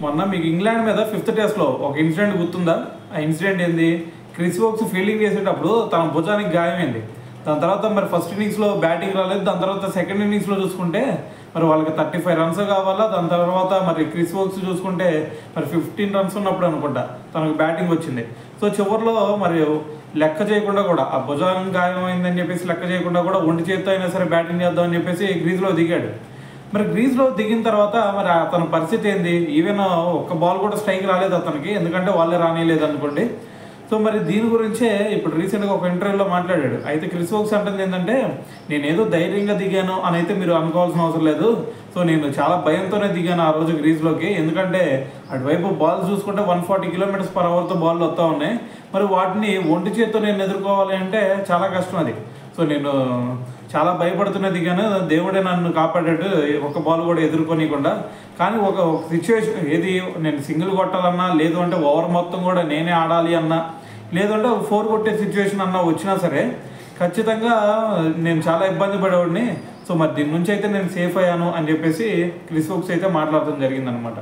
మొన్న మీకు ఇంగ్లాండ్ మీద ఫిఫ్త్ టెస్ట్లో ఒక ఇన్సిడెంట్ గుర్తుందా? ఆ ఇన్సిడెంట్ ఏంది? క్రిస్ వోక్స్ ఫీల్డింగ్ చేసేటప్పుడు తన భుజానికి గాయమైంది. దాని తర్వాత మరి ఫస్ట్ ఇన్నింగ్స్లో బ్యాటింగ్ రాలేదు. దాని తర్వాత సెకండ్ ఇన్నింగ్స్లో చూసుకుంటే మరి వాళ్ళకి 35 రన్స్ కావాలా. దాని తర్వాత మరి క్రిస్ వోక్స్ చూసుకుంటే మరి 15 రన్స్ ఉన్నప్పుడు అనుకుంటా తనకు బ్యాటింగ్ వచ్చింది. సో చివరిలో మరి లెక్క చేయకుండా కూడా ఆ భుజం గాయమైందని చెప్పేసి లెక్క చేయకుండా కూడా ఒంటి చేత్తో అయినా సరే బ్యాటింగ్ చేద్దామని చెప్పేసి గ్రీజ్లో దిగాడు. మరి గ్రీజ్లో దిగిన తర్వాత మరి అతని పరిస్థితి ఏంది? ఈవెన్ ఒక్క బాల్ కూడా స్ట్రైక్ రాలేదు అతనికి, ఎందుకంటే వాళ్ళే రానియలేదు అనుకోండి. సో మరి దీని గురించే ఇప్పుడు రీసెంట్గా ఒక ఇంటర్వ్యూలో మాట్లాడాడు. అయితే క్రిస్ వోక్స్ అంటుంది ఏంటంటే, నేను ఏదో ధైర్యంగా దిగాను అని అయితే మీరు అనుకోవాల్సిన అవసరం లేదు. సో నేను చాలా భయంతోనే దిగాను ఆ రోజు గ్రీజ్లోకి, ఎందుకంటే అటువైపు బాల్ చూసుకుంటే 140 km/hతో బాల్ వస్తూ ఉన్నాయి. మరి వాటిని ఒంటి చేత్తో నేను ఎదుర్కోవాలి అంటే చాలా కష్టం అది. సో నేను చాలా భయపడుతూనే దిగాను, దేవుడే నన్ను కాపాడాడు ఒక బాల్ కూడా ఎదుర్కొనికుండా. కానీ ఒక సిచ్యువేషన్ ఏది, నేను సింగిల్ కొట్టాలన్నా, లేదు అంటే ఓవర్ మొత్తం కూడా నేనే ఆడాలి అన్నా, లేదంటే 4 కొట్టే సిచ్యువేషన్ అన్నా వచ్చినా సరే ఖచ్చితంగా నేను చాలా ఇబ్బంది పడేవాడిని. సో మరి దీని నుంచి అయితే నేను సేఫ్ అయ్యాను అని చెప్పేసి క్రిస్ వోక్స్ అయితే మాట్లాడటం జరిగిందనమాట.